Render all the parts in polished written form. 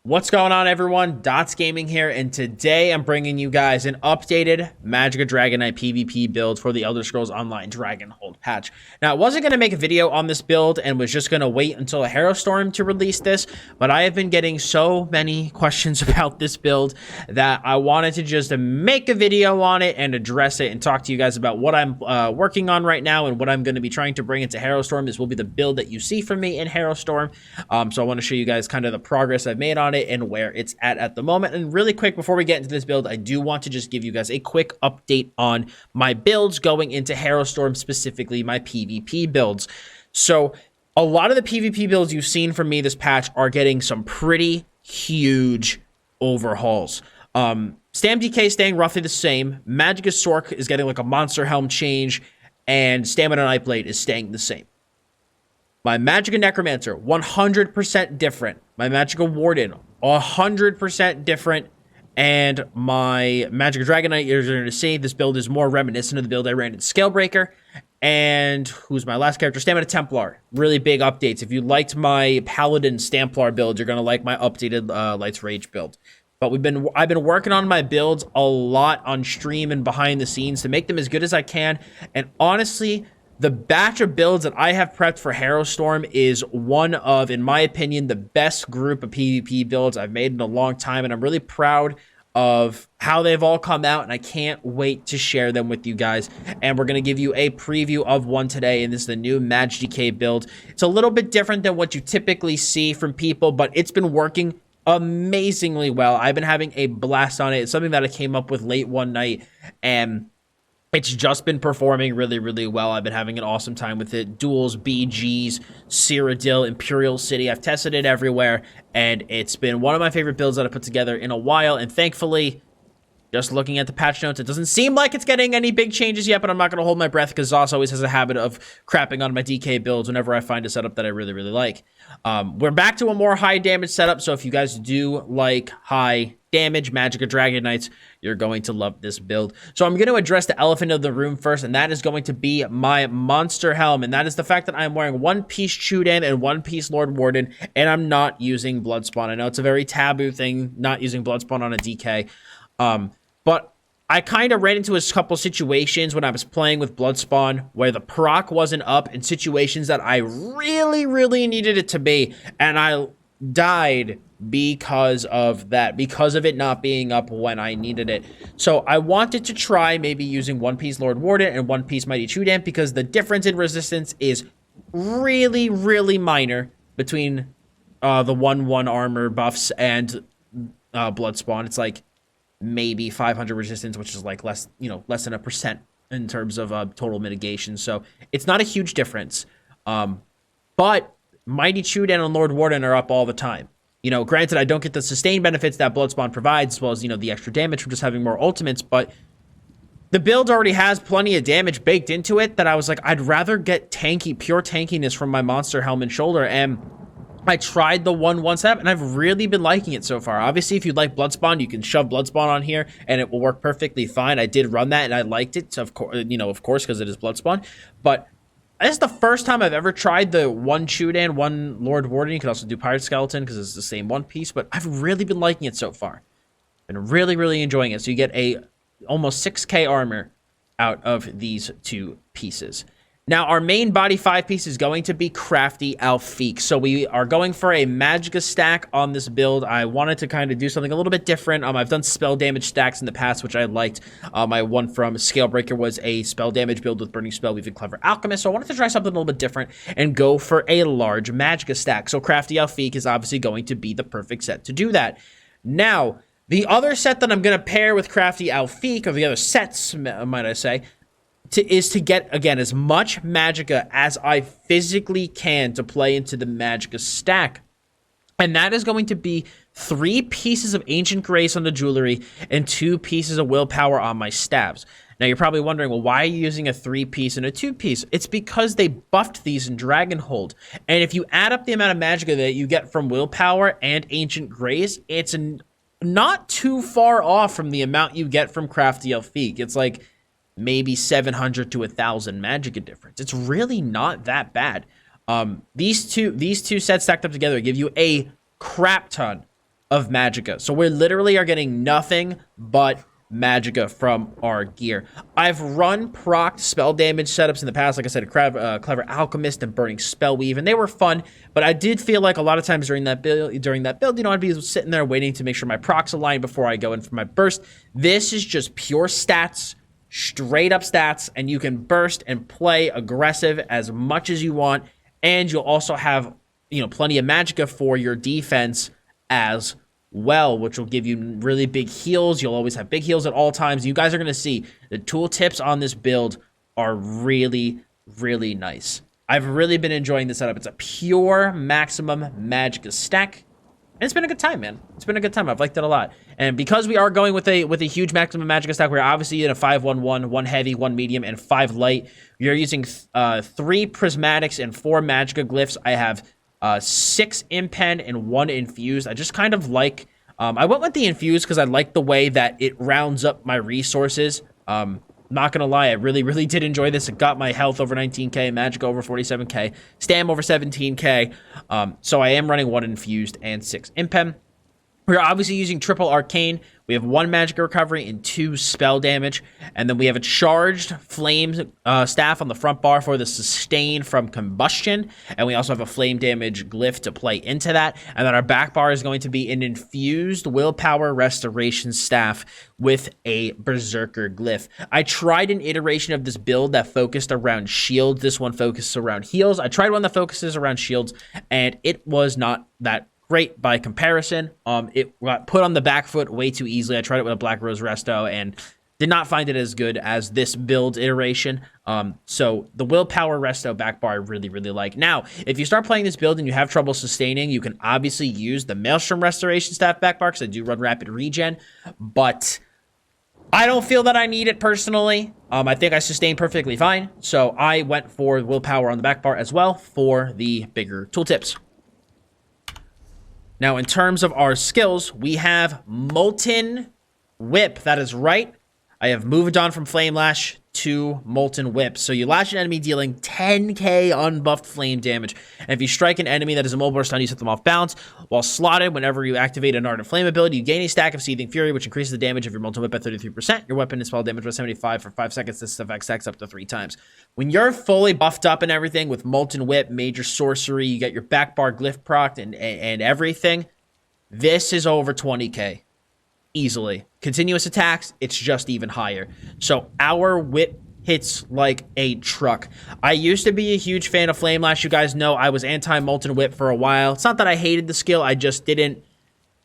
What's going on, everyone? Dottz Gaming here, and today I'm bringing you guys an updated Magicka Dragonknight PvP build for the Elder Scrolls Online Dragonhold patch. Now, I wasn't going to make a video on this build and was just going to wait until a Harrowstorm to release this, but I have been getting so many questions about this build that I wanted to just make a video on it and address it and talk to you guys about what I'm working on right now and what I'm going to be trying to bring into Harrowstorm. This will be the build that you see from me in Harrowstorm, so I want to show you guys kind of the progress I've made on it and where it's at the moment. And really quick, before we get into this build, I do want to just give you guys a quick update on my builds going into Harrowstorm, specifically my PvP builds. So a lot of the PvP builds you've seen from me this patch are getting some pretty huge overhauls. Stam DK staying roughly the same. Magicka Sork is getting like a monster helm change, and Stamina Nightblade is staying the same. My Magicka Necromancer, 100% different. My Magicka Warden, 100% different. And my Magicka Dragonknight, you're going to see, this build is more reminiscent of the build I ran in Scalebreaker. And who's my last character? Stamina Templar. Really big updates. If you liked my Paladin Stamplar build, you're going to like my updated Lights Rage build. But I've been working on my builds a lot on stream and behind the scenes to make them as good as I can. And honestly, the batch of builds that I have prepped for Harrowstorm is one of, in my opinion, the best group of PvP builds I've made in a long time, and I'm really proud of how they've all come out, and I can't wait to share them with you guys. And we're going to give you a preview of one today, and this is the new Magicka build. It's a little bit different than what you typically see from people, but it's been working amazingly well. I've been having a blast on it. It's something that I came up with late one night, and it's just been performing really, really well. I've been having an awesome time with it. Duels, BGs, Cyrodiil, Imperial City. I've tested it everywhere, and it's been one of my favorite builds that I put together in a while. And thankfully, just looking at the patch notes, it doesn't seem like it's getting any big changes yet, but I'm not going to hold my breath because Zoss always has a habit of crapping on my DK builds whenever I find a setup that I really, really like. We're back to a more high damage setup, so if you guys do like high damage Magicka Dragonknights, you're going to love this build. So I'm going to address the elephant of the room first, and that is going to be my monster helm, and that is the fact that I'm wearing one piece Chudan and one piece Lord Warden, and I'm not using Bloodspawn. I know it's a very taboo thing, not using Bloodspawn on a DK, but I kind of ran into a couple situations when I was playing with Bloodspawn where the proc wasn't up in situations that I really, really needed it to be, and I died because of that, because of it not being up when I needed it. So I wanted to try maybe using one piece Lord Warden and one piece Mighty Chudan, because the difference in resistance is really, really minor between the 1/1 armor buffs and Bloodspawn. It's like maybe 500 resistance, which is like less than 1% in terms of total mitigation. So it's not a huge difference. But Mighty Chudan and Lord Warden are up all the time. Granted, I don't get the sustain benefits that Bloodspawn provides, as well as, the extra damage from just having more ultimates, but the build already has plenty of damage baked into it that I was like, I'd rather get pure tankiness from my monster helm and shoulder, and I tried the 1/1 setup, and I've really been liking it so far. Obviously, if you like Bloodspawn, you can shove Bloodspawn on here, and it will work perfectly fine. I did run that, and I liked it, of course, because it is Bloodspawn, but this is the first time I've ever tried the one Chudan, one Lord Warden. You can also do Pirate Skeleton because it's the same one piece, but I've really been liking it so far. Been really, really enjoying it. So you get a almost 6k armor out of these two pieces. Now, our main body 5 piece is going to be Crafty Alfiq. So we are going for a Magicka stack on this build. I wanted to kind of do something a little bit different. I've done spell damage stacks in the past, which I liked. My one from Scalebreaker was a spell damage build with Burning Spell, Weaving Clever Alchemist. So I wanted to try something a little bit different and go for a large Magicka stack. So Crafty Alfiq is obviously going to be the perfect set to do that. Now, the other set that I'm going to pair with Crafty Alfiq, or the other sets, might I say, is to get, again, as much Magicka as I physically can to play into the Magicka stack. And that is going to be 3 pieces of Ancient Grace on the jewelry and 2 pieces of Willpower on my stabs. Now, you're probably wondering, well, why are you using a 3-piece and a 2-piece? It's because they buffed these in Dragonhold. And if you add up the amount of Magicka that you get from Willpower and Ancient Grace, it's not too far off from the amount you get from Crafty Alfiq. It's like maybe 700 to 1,000 Magicka difference. It's really not that bad. These two sets stacked up together give you a crap ton of Magicka. So we literally are getting nothing but Magicka from our gear. I've run proc spell damage setups in the past, like I said, Clever Alchemist and Burning Spellweave, and they were fun, but I did feel like a lot of times during that build, I'd be sitting there waiting to make sure my procs align before I go in for my burst. This is just pure stats, straight up stats, and you can burst and play aggressive as much as you want, and you'll also have, plenty of Magicka for your defense as well, which will give you really big heals. You'll always have big heals at all times. You guys are going to see the tool tips on this build are really, really nice. I've really been enjoying this setup. It's a pure maximum Magicka stack. And it's been a good time, man. It's been a good time. I've liked it a lot. And because we are going with a huge maximum Magicka stack, we're obviously in a 5-1-1, 1 heavy, 1 medium, and 5 light. We are using 3 prismatics and 4 Magicka glyphs. I have 6 impen and 1 infused. I just kind of like, I went with the infused because I like the way that it rounds up my resources. Not gonna lie, I really, really did enjoy this. It got my health over 19k, Magicka over 47k, stam over 17k. So I am running 1 infused and 6 impen. We're obviously using triple arcane. We have 1 Magicka recovery and 2 spell damage. And then we have a charged flame staff on the front bar for the sustain from combustion. And we also have a flame damage glyph to play into that. And then our back bar is going to be an infused willpower restoration staff with a berserker glyph. I tried an iteration of this build that focused around shields. This one focuses around heals. I tried one that focuses around shields, and it was not that great by comparison. It got put on the back foot way too easily. I tried it with a Black Rose Resto and did not find it as good as this build iteration. So the Willpower Resto back bar I really, really like. Now, if you start playing this build and you have trouble sustaining, you can obviously use the Maelstrom Restoration Staff back bar because I do run rapid regen, but I don't feel that I need it personally. I think I sustain perfectly fine. So I went for Willpower on the back bar as well for the bigger tooltips. Now, in terms of our skills, we have Molten Whip. That is right. I have moved on from Flame Lash to Molten Whip. So you lash an enemy dealing 10k unbuffed flame damage. And if you strike an enemy that is immobile or stunned, you set them off balance. While slotted, whenever you activate an Ardent Flame ability, you gain a stack of Seething Fury, which increases the damage of your Molten Whip by 33%. Your weapon is spell damage by 75 for 5 seconds. This effect stacks up to 3 times. When you're fully buffed up and everything with Molten Whip, Major Sorcery, you get your back bar glyph proc and everything, this is over 20k. Easily. Continuous attacks, it's just even higher. So our whip hits like a truck. I used to be a huge fan of Flame Lash. You guys know I was anti-Molten Whip for a while. It's not that I hated the skill, I just didn't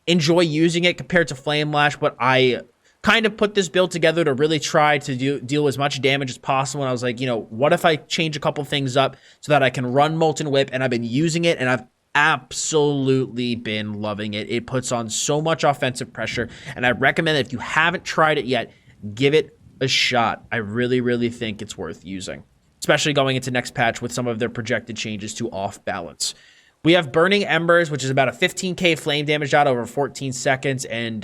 enjoy using it compared to Flame Lash, but I kind of put this build together to really try to deal as much damage as possible. And I was like, what if I change a couple things up so that I can run Molten Whip? And I've been using it, and I've absolutely been loving it. It puts on so much offensive pressure, and I recommend that if you haven't tried it yet, give it a shot. I really, really think it's worth using, especially going into next patch with some of their projected changes to off balance. We have Burning Embers, which is about a 15k flame damage out over 14 seconds and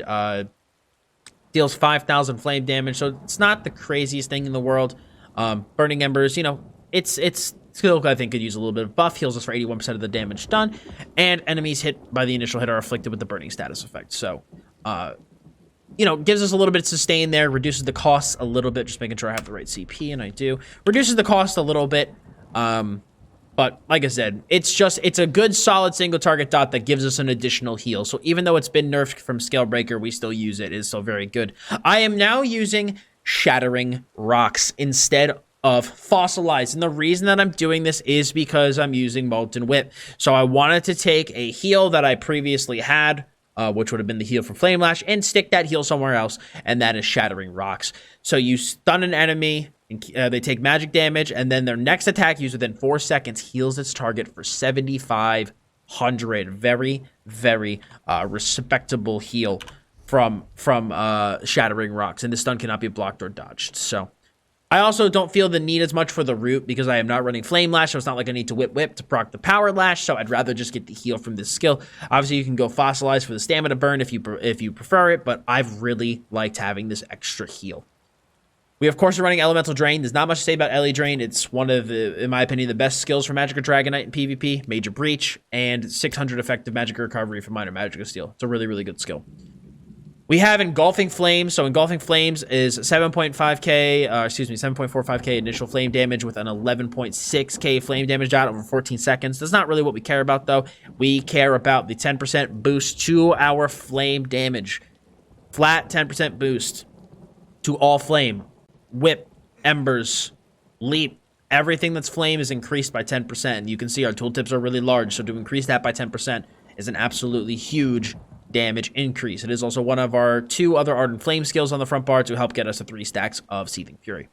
deals 5,000 flame damage, so it's not the craziest thing in the world. Burning Embers, it's skill I think could use a little bit of buff, heals us for 81% of the damage done, and enemies hit by the initial hit are afflicted with the burning status effect. So, gives us a little bit of sustain there, reduces the costs a little bit, just making sure I have the right CP, and I do. Reduces the cost a little bit, but like I said, it's a good solid single target dot that gives us an additional heal. So even though it's been nerfed from Scalebreaker, we still use it. It is still very good. I am now using Shattering Rocks instead of Fossilized, and the reason that I'm doing this is because I'm using Molten Whip. So I wanted to take a heal that I previously had, which would have been the heal from Flame Lash, and stick that heal somewhere else, and that is Shattering Rocks. So you stun an enemy, and, they take magic damage, and then their next attack used within 4 seconds heals its target for 7,500. Very, very respectable heal from Shattering Rocks, and the stun cannot be blocked or dodged. So I also don't feel the need as much for the root because I am not running Flame Lash, so it's not like I need to whip to proc the Power Lash, so I'd rather just get the heal from this skill. Obviously, you can go Fossilize for the stamina burn if you prefer it, but I've really liked having this extra heal. We, of course, are running Elemental Drain. There's not much to say about Ele Drain. It's one of, in my opinion, the best skills for Magicka Dragonknight in PvP. Major Breach, and 600 effective Magicka Recovery for minor Magicka Steal. It's a really, really good skill. We have Engulfing Flames. So Engulfing Flames is 7.45k initial flame damage with an 11.6k flame damage dot over 14 seconds. That's not really what we care about, though. We care about the 10% boost to our flame damage. Flat 10% boost to all flame. Whip, embers, leap, everything that's flame is increased by 10%. You can see our tooltips are really large, so to increase that by 10% is an absolutely huge damage increase. It is also one of our 2 other Ardent Flame skills on the front bar to help get us to 3 stacks of Seething Fury.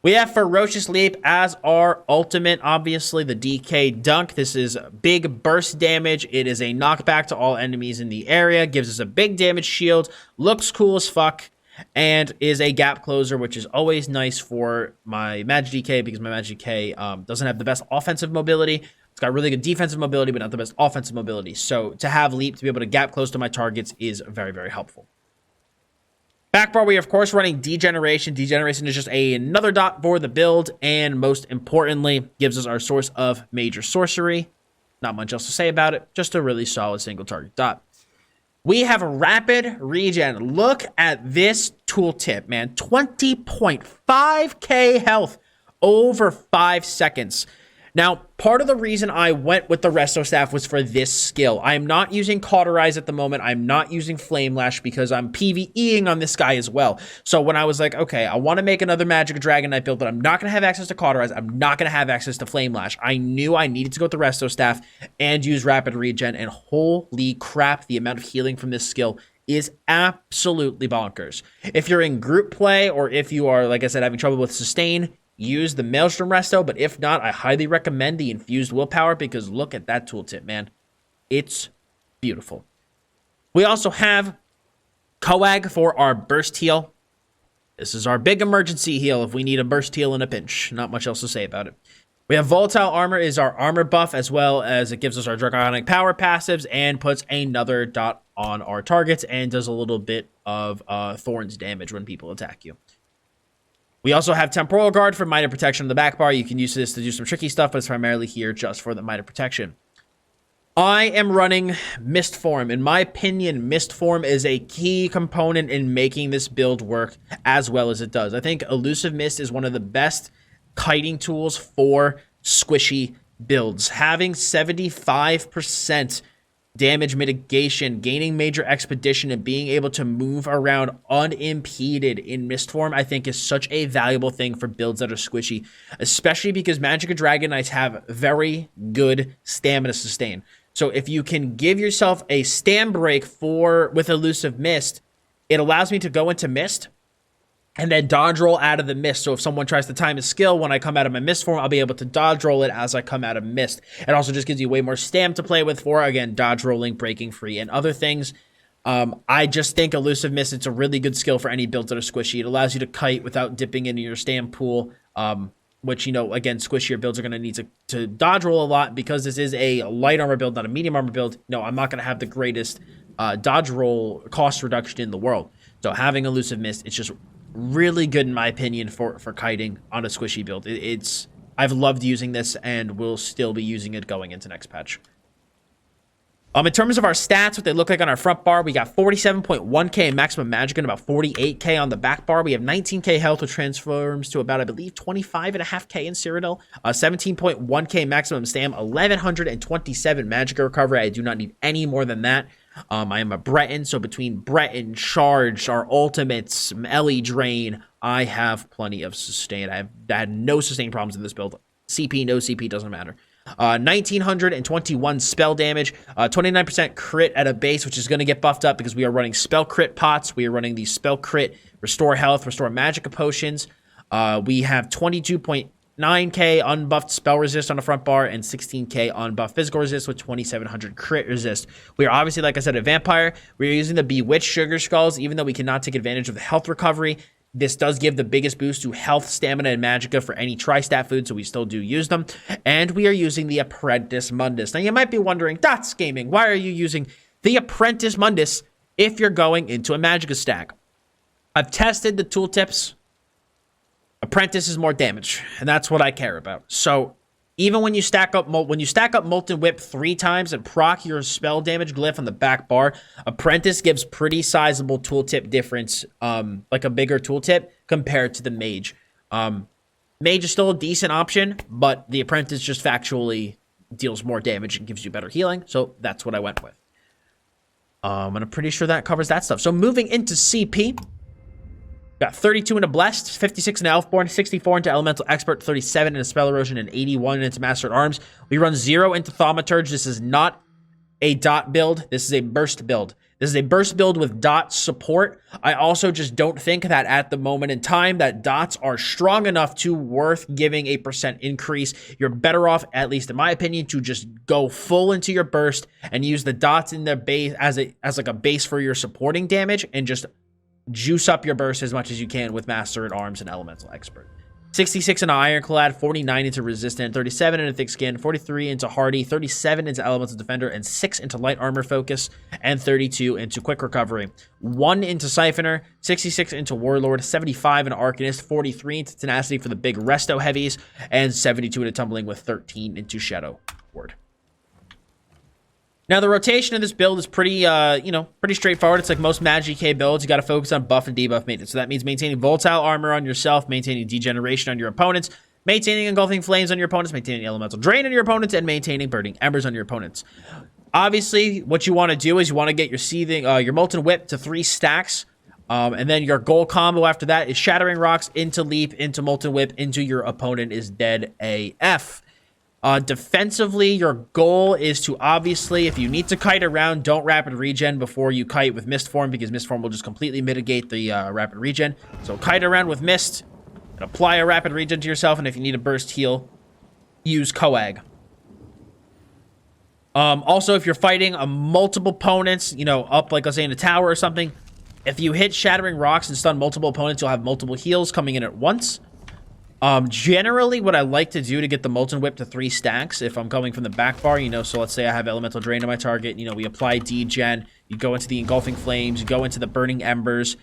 We have Ferocious Leap as our ultimate, obviously the DK Dunk. This is big burst damage. It is a knockback to all enemies in the area, gives us a big damage shield, looks cool as fuck, and is a gap closer, which is always nice for my Magic DK because my Magic DK doesn't have the best offensive mobility. It's got really good defensive mobility, but not the best offensive mobility. So to have Leap to be able to gap close to my targets is very, very helpful. Back bar, we are, of course, running Degeneration. Degeneration is just another dot for the build, and most importantly, gives us our source of major sorcery. Not much else to say about it. Just a really solid single target dot. We have a Rapid Regen. Look at this tooltip, man. 20.5k health over 5 seconds. Now, part of the reason I went with the Resto Staff was for this skill. I am not using Cauterize at the moment. I'm not using Flame Lash because I'm PvEing on this guy as well. So when I was like, okay, I want to make another Magicka Dragonknight build, but I'm not going to have access to Cauterize. I'm not going to have access to Flame Lash. I knew I needed to go with the Resto Staff and use Rapid Regen, and holy crap, the amount of healing from this skill is absolutely bonkers. If you're in group play or if you are, like I said, having trouble with Sustain, use the Maelstrom Resto, but if not, I highly recommend the Infused Willpower because look at that tooltip, man. It's beautiful. We also have Coag for our burst heal. This is our big emergency heal if we need a burst heal in a pinch. Not much else to say about it. We have Volatile Armor is our armor buff, as well as it gives us our Draconic Power passives and puts another dot on our targets and does a little bit of Thorns damage when people attack you. We also have Temporal Guard for minor protection on the back bar. You can use this to do some tricky stuff, but it's primarily here just for the minor protection. I am running Mist Form. In my opinion, Mist Form is a key component in making this build work as well as it does. I think Elusive Mist is one of the best kiting tools for squishy builds. Having 75% damage mitigation, gaining major expedition, and being able to move around unimpeded in Mist Form, I think is such a valuable thing for builds that are squishy, especially because Magicka Dragonknights have very good stamina sustain. So if you can give yourself a stam break with Elusive Mist, it allows me to go into Mist and then dodge roll out of the Mist. So if someone tries to time a skill, when I come out of my Mist form, I'll be able to dodge roll it as I come out of Mist. It also just gives you way more stam to play with for, again, dodge rolling, breaking free, and other things. I just think Elusive Mist, it's a really good skill for any builds that are squishy. It allows you to kite without dipping into your stam pool, which, you know, again, squishier builds are going to need to dodge roll a lot because this is a light armor build, not a medium armor build. No, I'm not going to have the greatest dodge roll cost reduction in the world. So having Elusive Mist, it's just really good in my opinion for kiting on a squishy build. I've loved using this and will still be using it going into next patch. In terms of our stats, what they look like on our front bar, we got 47.1k in maximum magic and about 48k on the back bar. We have 19k health, which transforms to about, I believe, 25.5k in Cyrodiil. 17.1k maximum stam, 1127 magic recovery. I do not need any more than that. I am a Breton, so between Breton, Charge, our ultimates, Ele Drain, I have plenty of sustain. I had no sustain problems in this build. CP, no CP, doesn't matter. 1921 spell damage, 29% crit at a base, which is going to get buffed up because we are running spell crit pots. We are running the spell crit, restore health, restore magicka potions. We have 22.9k unbuffed spell resist on the front bar and 16k unbuffed physical resist with 2700 crit resist. We are obviously, like I said, a vampire. We are using the Bewitched Sugar Skulls, even though we cannot take advantage of the health recovery. This does give the biggest boost to health, stamina, and magicka for any tri-stat food, so we still do use them. And we are using the Apprentice Mundus. Now, you might be wondering, Dottz Gaming, why are you using the Apprentice Mundus if you're going into a magicka stack? I've tested the tooltips. Apprentice is more damage, and that's what I care about. So even when you stack up Molten Whip 3 times and proc your spell damage glyph on the back bar, Apprentice gives pretty sizable tooltip difference, like a bigger tooltip compared to the Mage. Mage is still a decent option, but the Apprentice just factually deals more damage and gives you better healing, so that's what I went with. And I'm pretty sure that covers that stuff. So moving into CP, got 32 into Blessed, 56 into Elfborn, 64 into Elemental Expert, 37 into Spell Erosion, and 81 into Master at Arms. We run 0 into Thaumaturge. This is not a dot build. This is a burst build. This is a burst build with dot support. I also just don't think that at the moment in time that dots are strong enough to worth giving a % increase. You're better off, at least in my opinion, to just go full into your burst and use the dots in their base as like a base for your supporting damage, and just juice up your burst as much as you can with Master at Arms and Elemental Expert. 66 into Ironclad, 49 into Resistant, 37 into Thick Skin, 43 into Hardy, 37 into Elemental Defender, and 6 into Light Armor Focus, and 32 into Quick Recovery. 1 into Siphoner, 66 into Warlord, 75 into Arcanist, 43 into Tenacity for the big Resto heavies, and 72 into Tumbling with 13 into Shadow Ward. Now, the rotation of this build is pretty, pretty straightforward. It's like most Magicka builds. You got to focus on buff and debuff maintenance. So that means maintaining volatile armor on yourself, maintaining degeneration on your opponents, maintaining engulfing flames on your opponents, maintaining elemental drain on your opponents, and maintaining burning embers on your opponents. Obviously, what you want to do is you want to get your your Molten Whip to 3 stacks. And then your goal combo after that is Shattering Rocks into Leap, into Molten Whip, into your opponent is dead AF. Defensively, your goal is to obviously, if you need to kite around, don't rapid regen before you kite with Mist Form, because Mist Form will just completely mitigate the rapid regen. So kite around with Mist and apply a rapid regen to yourself, and if you need a burst heal, use Coag. Also, if you're fighting multiple opponents, up like let's say in a tower or something, if you hit Shattering Rocks and stun multiple opponents, you'll have multiple heals coming in at once. Generally, what I like to do to get the Molten Whip to 3 stacks, if I'm coming from the back bar, so let's say I have Elemental Drain on my target, we apply degen, you go into the Engulfing Flames, you go into the Burning Embers.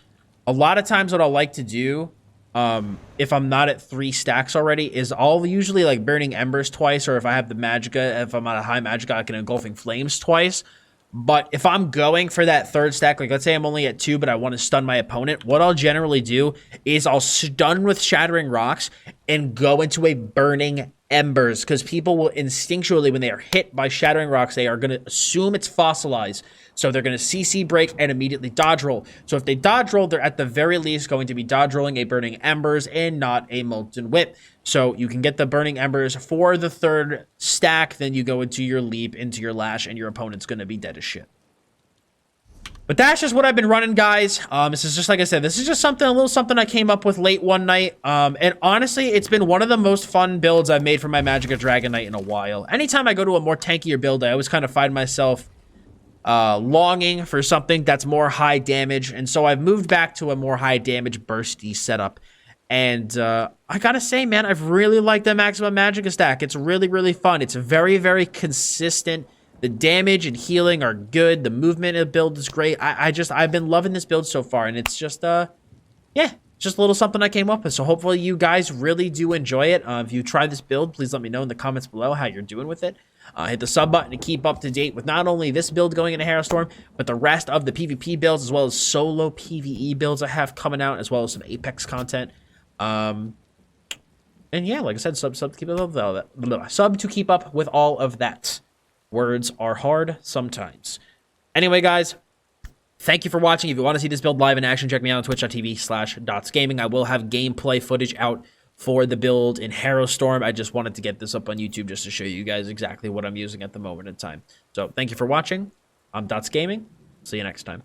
A lot of times what I'll like to do, if I'm not at 3 stacks already, is I'll usually like Burning Embers twice, or if I have the Magicka, if I'm at a high Magicka, I can Engulfing Flames twice. But if I'm going for that 3rd stack, like let's say I'm only at 2, but I want to stun my opponent, what I'll generally do is I'll stun with Shattering Rocks and go into a Burning Embers, because people will instinctually, when they are hit by Shattering Rocks, they are going to assume it's fossilized. So they're going to CC break and immediately dodge roll. So if they dodge roll, they're at the very least going to be dodge rolling a Burning Embers and not a Molten Whip. So you can get the Burning Embers for the 3rd stack, then you go into your Leap, into your Lash, and your opponent's going to be dead as shit. But that's just what I've been running, guys. This is just, like I said, this is just a little something I came up with late one night. And honestly, it's been one of the most fun builds I've made for my Magicka Dragonknight in a while. Anytime I go to a more tankier build, I always kind of find myself longing for something that's more high damage. And so I've moved back to a more high damage bursty setup. And I gotta say, man, I've really liked the Maximum Magicka stack. It's really, really fun. It's very, very consistent. The damage and healing are good. The movement of the build is great. I've been loving this build so far, and it's just, yeah, just a little something I came up with. So hopefully you guys really do enjoy it. If you try this build, please let me know in the comments below how you're doing with it. Hit the sub button to keep up to date with not only this build going into Harrowstorm, but the rest of the PvP builds, as well as solo PvE builds I have coming out, as well as some Apex content. And yeah, like I said, sub to keep up with all that. Sub to keep up with all of that. Words are hard sometimes. Anyway, guys, thank you for watching. If you want to see this build live in action, check me out on twitch.tv/DottsGaming. I will have gameplay footage out for the build in Harrowstorm. I just wanted to get this up on YouTube just to show you guys exactly what I'm using at the moment in time. So thank you for watching. I'm Dottz Gaming. See you next time.